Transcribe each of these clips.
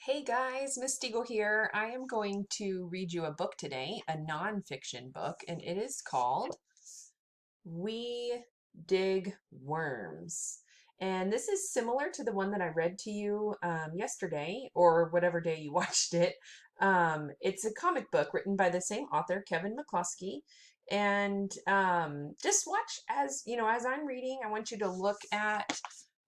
Hey guys, Miss Stiegel here. I am going to read you a book today, a nonfiction book, and it is called We Dig Worms. And this is similar to the one that I read to you yesterday or whatever day you watched it. It's a comic book written by the same author, Kevin McCloskey. And just watch as, as I'm reading, I want you to look at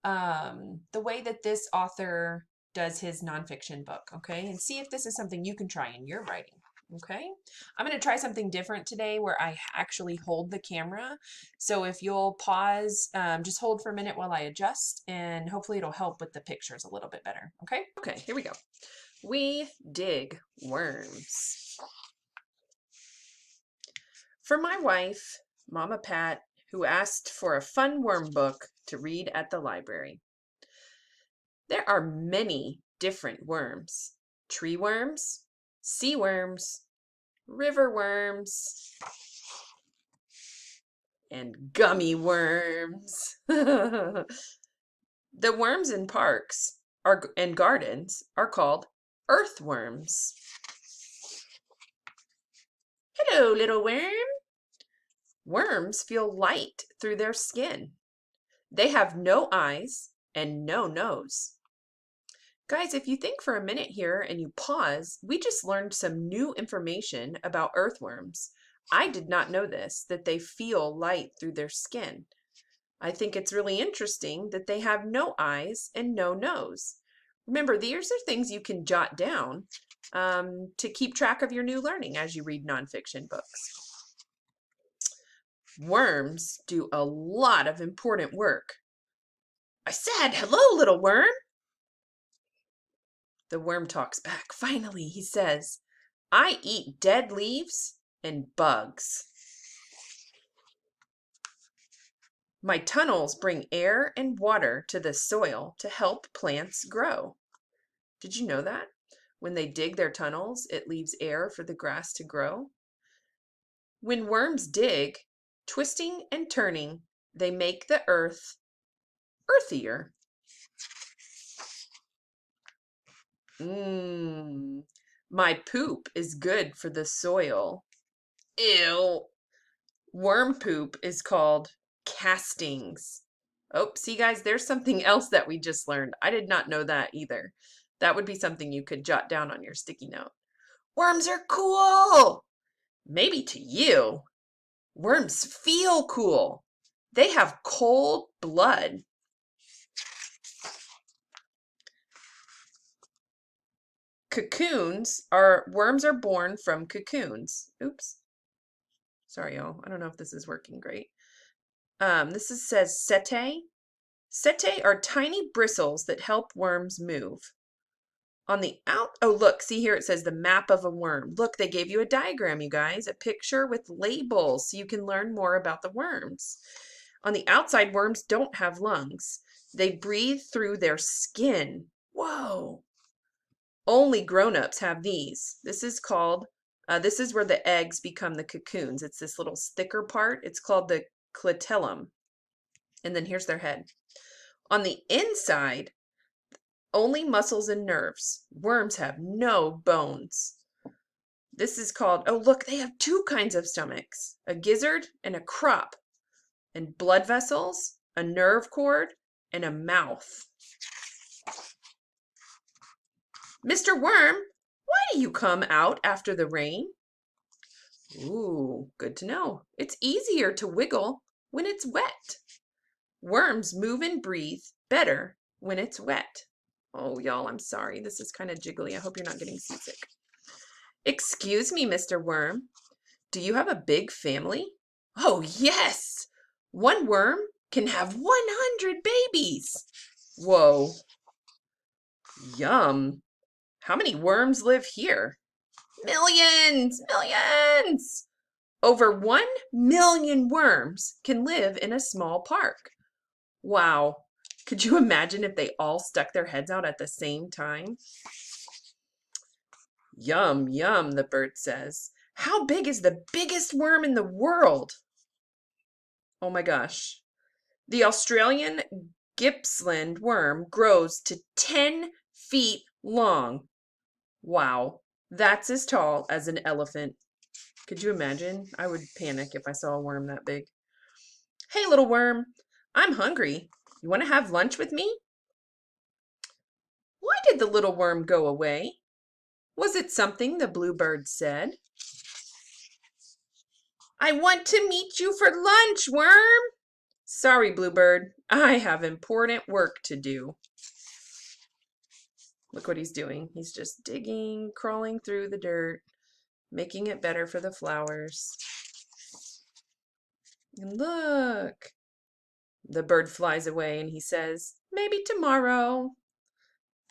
the way that this author does his nonfiction book, okay? And see if this is something you can try in your writing, okay? I'm going to try something different today where I actually hold the camera. So if you'll pause, just hold for a minute while I adjust, and hopefully it'll help with the pictures a little bit better, okay? Okay, here we go. We dig worms. For my wife, Mama Pat, who asked for a fun worm book to read at the library. There are many different worms. Tree worms, sea worms, river worms, and gummy worms. The worms in parks and gardens are called earthworms. Hello, little worm. Worms feel light through their skin. They have no eyes and no nose. Guys, if you think for a minute here and you pause, we just learned some new information about earthworms. I did not know this, that they feel light through their skin. I think it's really interesting that they have no eyes and no nose. Remember, these are things you can jot down to keep track of your new learning as you read nonfiction books. Worms do a lot of important work. I said, hello, little worm. The worm talks back. Finally, he says, I eat dead leaves and bugs. My tunnels bring air and water to the soil to help plants grow. Did you know that? When they dig their tunnels, it leaves air for the grass to grow. When worms dig, twisting and turning, they make the earth earthier. My poop is good for the soil. Ew. Worm poop is called castings. Oh, see guys, there's something else that we just learned. I did not know that either. That would be something you could jot down on your sticky note. Worms are cool. Maybe to you. Worms feel cool. They have cold blood. Worms are born from cocoons. Oops. Sorry, y'all. I don't know if this is working great. Says setae. Setae are tiny bristles that help worms move. Oh look, see here it says the map of a worm. Look, they gave you a diagram, you guys, a picture with labels so you can learn more about the worms. On the outside, worms don't have lungs. They breathe through their skin. Whoa. Only grown-ups have these. This is where the eggs become the cocoons. It's this little thicker part. It's called the clitellum. And then here's their head. On the inside, only muscles and nerves. Worms have no bones. This is called, oh look, they have two kinds of stomachs, a gizzard and a crop, and blood vessels, a nerve cord, and a mouth. Mr. Worm, why do you come out after the rain? Ooh, good to know. It's easier to wiggle when it's wet. Worms move and breathe better when it's wet. Oh, y'all, I'm sorry. This is kind of jiggly. I hope you're not getting seasick. Excuse me, Mr. Worm. Do you have a big family? Oh, yes. One worm can have 100 babies. Whoa. Yum. How many worms live here? Millions! Millions! Over 1 million worms can live in a small park. Wow. Could you imagine if they all stuck their heads out at the same time? Yum, yum, the bird says. How big is the biggest worm in the world? Oh my gosh. The Australian Gippsland worm grows to 10 feet long. Wow, that's as tall as an elephant. Could you imagine? I would panic if I saw a worm that big. Hey, little worm, I'm hungry. You want to have lunch with me? Why did the little worm go away? Was it something the bluebird said? I want to meet you for lunch, worm. Sorry, bluebird. I have important work to do. Look what he's doing. He's just digging, crawling through the dirt, making it better for the flowers. And look, the bird flies away and he says, maybe tomorrow.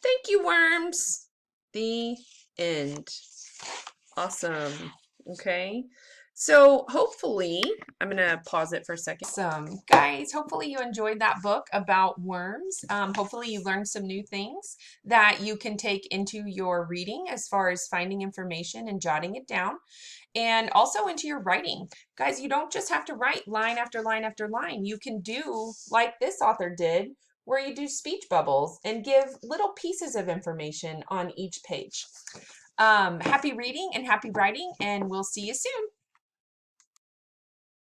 Thank you, worms. The end. Awesome. Okay. So hopefully, I'm going to pause it for a second. Guys, hopefully you enjoyed that book about worms. Hopefully you learned some new things that you can take into your reading as far as finding information and jotting it down, and also into your writing. Guys, you don't just have to write line after line after line. You can do like this author did, where you do speech bubbles and give little pieces of information on each page. Happy reading and happy writing, and we'll see you soon.